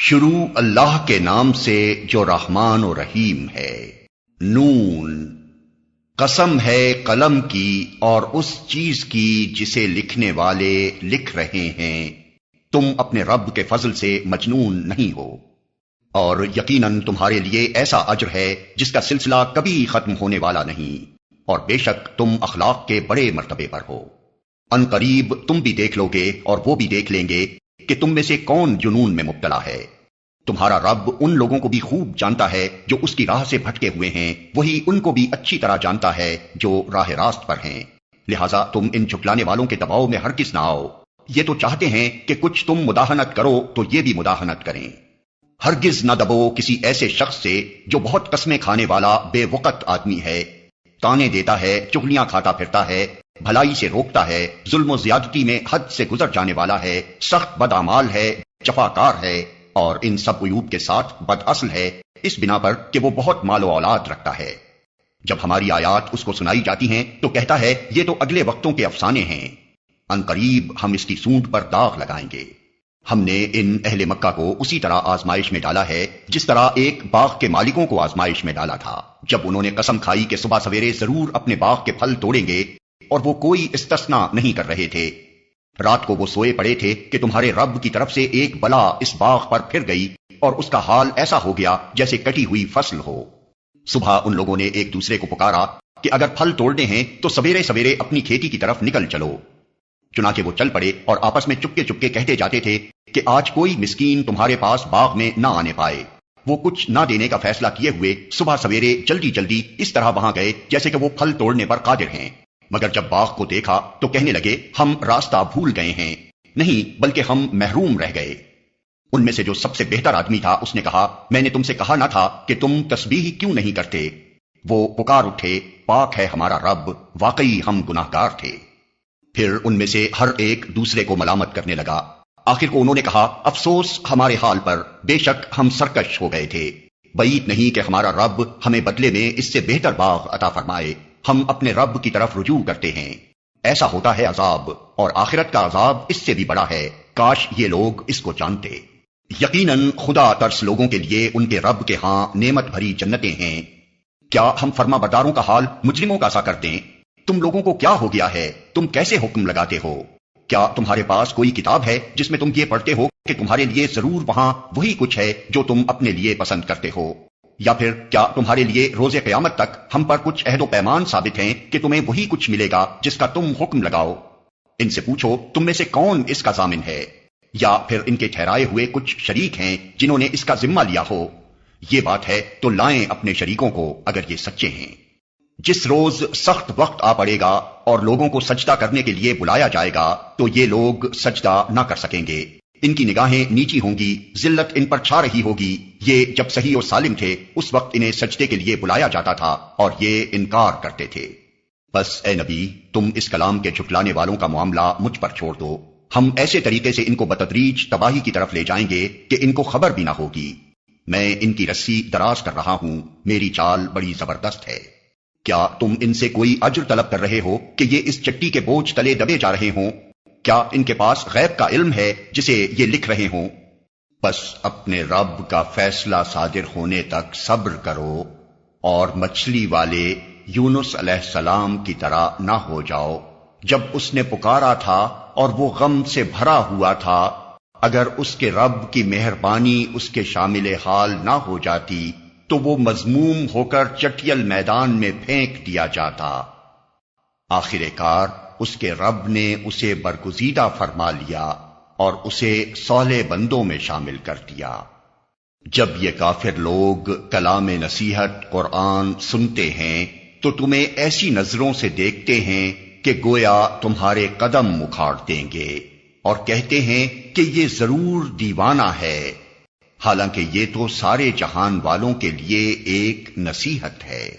شروع اللہ کے نام سے جو رحمان و رحیم ہے۔ نون، قسم ہے قلم کی اور اس چیز کی جسے لکھنے والے لکھ رہے ہیں، تم اپنے رب کے فضل سے مجنون نہیں ہو، اور یقیناً تمہارے لیے ایسا اجر ہے جس کا سلسلہ کبھی ختم ہونے والا نہیں، اور بے شک تم اخلاق کے بڑے مرتبے پر ہو۔ ان قریب تم بھی دیکھ لو گے اور وہ بھی دیکھ لیں گے کہ تم میں سے کون جنون میں مبتلا ہے۔ تمہارا رب ان لوگوں کو بھی خوب جانتا ہے جو اس کی راہ سے بھٹکے ہوئے ہیں، وہی ان کو بھی اچھی طرح جانتا ہے جو راہ راست پر ہیں۔ لہٰذا تم ان جھٹلانے والوں کے دباؤ میں ہرگز نہ آؤ۔ یہ تو چاہتے ہیں کہ کچھ تم مداہنت کرو تو یہ بھی مداہنت کریں۔ ہرگز نہ دبو کسی ایسے شخص سے جو بہت قسمیں کھانے والا بے وقت آدمی ہے، تانے دیتا ہے، چغلیاں کھاتا پھرتا ہے، بھلائی سے روکتا ہے، ظلم و زیادتی میں حد سے گزر جانے والا ہے، سخت بدعمال ہے، جفاکار ہے، اور ان سب عیوب کے ساتھ بد اصل ہے، اس بنا پر کہ وہ بہت مال و اولاد رکھتا ہے۔ جب ہماری آیات اس کو سنائی جاتی ہیں تو کہتا ہے یہ تو اگلے وقتوں کے افسانے ہیں، ان قریب ہم اس کی سونڈ پر داغ لگائیں گے۔ ہم نے ان اہل مکہ کو اسی طرح آزمائش میں ڈالا ہے جس طرح ایک باغ کے مالکوں کو آزمائش میں ڈالا تھا، جب انہوں نے قسم کھائی کہ صبح سویرے ضرور اپنے باغ کے پھل توڑیں گے، اور وہ کوئی استثناء نہیں کر رہے تھے۔ رات کو وہ سوئے پڑے تھے کہ تمہارے رب کی طرف سے ایک بلا اس باغ پر پھر گئی، اور اس کا حال ایسا ہو گیا جیسے کٹی ہوئی فصل ہو۔ صبح ان لوگوں نے ایک دوسرے کو پکارا کہ اگر پھل توڑنے ہیں تو سویرے سویرے اپنی کھیتی کی طرف نکل چلو۔ چنانچہ وہ چل پڑے اور آپس میں چپکے چپکے کہتے جاتے تھے کہ آج کوئی مسکین تمہارے پاس باغ میں نہ آنے پائے۔ وہ کچھ نہ دینے کا فیصلہ کیے ہوئے صبح سویرے جلدی جلدی اس طرح وہاں گئے جیسے کہ وہ پھل توڑنے پر قادر ہیں، مگر جب باغ کو دیکھا تو کہنے لگے ہم راستہ بھول گئے ہیں، نہیں بلکہ ہم محروم رہ گئے۔ ان میں سے جو سب سے بہتر آدمی تھا اس نے کہا میں نے تم سے کہا نہ تھا کہ تم تسبیح کیوں نہیں کرتے؟ وہ پکار اٹھے پاک ہے ہمارا رب، واقعی ہم گناہ گار تھے۔ پھر ان میں سے ہر ایک دوسرے کو ملامت کرنے لگا۔ آخر کو انہوں نے کہا افسوس ہمارے حال پر، بے شک ہم سرکش ہو گئے تھے۔ بعید نہیں کہ ہمارا رب ہمیں بدلے میں اس سے بہتر باغ عطا فرمائے، ہم اپنے رب کی طرف رجوع کرتے ہیں۔ ایسا ہوتا ہے عذاب، اور آخرت کا عذاب اس سے بھی بڑا ہے، کاش یہ لوگ اس کو جانتے۔ یقیناً خدا ترس لوگوں کے لیے ان کے رب کے ہاں نعمت بھری جنتیں ہیں۔ کیا ہم فرما برداروں کا حال مجرموں کا سا کر دیں؟ تم لوگوں کو کیا ہو گیا ہے؟ تم کیسے حکم لگاتے ہو؟ کیا تمہارے پاس کوئی کتاب ہے جس میں تم یہ پڑھتے ہو کہ تمہارے لیے ضرور وہاں وہی کچھ ہے جو تم اپنے لیے پسند کرتے ہو؟ یا پھر کیا تمہارے لیے روز قیامت تک ہم پر کچھ عہد و پیمان ثابت ہیں کہ تمہیں وہی کچھ ملے گا جس کا تم حکم لگاؤ؟ ان سے پوچھو تم میں سے کون اس کا ضامن ہے؟ یا پھر ان کے ٹھہرائے ہوئے کچھ شریک ہیں جنہوں نے اس کا ذمہ لیا ہو؟ یہ بات ہے تو لائیں اپنے شریکوں کو اگر یہ سچے ہیں۔ جس روز سخت وقت آ پڑے گا اور لوگوں کو سجدہ کرنے کے لیے بلایا جائے گا تو یہ لوگ سجدہ نہ کر سکیں گے، ان کی نگاہیں نیچی ہوں گی، ذلت ان پر چھا رہی ہوگی۔ یہ جب صحیح اور سالم تھے اس وقت انہیں سجدے کے لیے بلایا جاتا تھا اور یہ انکار کرتے تھے۔ بس اے نبی تم اس کلام کے جھٹلانے والوں کا معاملہ مجھ پر چھوڑ دو، ہم ایسے طریقے سے ان کو بتدریج تباہی کی طرف لے جائیں گے کہ ان کو خبر بھی نہ ہوگی۔ میں ان کی رسی دراز کر رہا ہوں، میری چال بڑی زبردست ہے۔ کیا تم ان سے کوئی اجر طلب کر رہے ہو کہ یہ اس چٹی کے بوجھ تلے دبے جا رہے ہوں؟ کیا ان کے پاس غیب کا علم ہے جسے یہ لکھ رہے ہوں؟ بس اپنے رب کا فیصلہ صادر ہونے تک صبر کرو، اور مچھلی والے یونس علیہ السلام کی طرح نہ ہو جاؤ جب اس نے پکارا تھا اور وہ غم سے بھرا ہوا تھا، اگر اس کے رب کی مہربانی اس کے شامل حال نہ ہو جاتی تو وہ مذموم ہو کر چٹیل میدان میں پھینک دیا جاتا۔ آخر کار اس کے رب نے اسے برگزیدہ فرما لیا اور اسے صالح بندوں میں شامل کر دیا۔ جب یہ کافر لوگ کلام نصیحت قرآن سنتے ہیں تو تمہیں ایسی نظروں سے دیکھتے ہیں کہ گویا تمہارے قدم اکھاڑ دیں گے، اور کہتے ہیں کہ یہ ضرور دیوانہ ہے، حالانکہ یہ تو سارے جہان والوں کے لیے ایک نصیحت ہے۔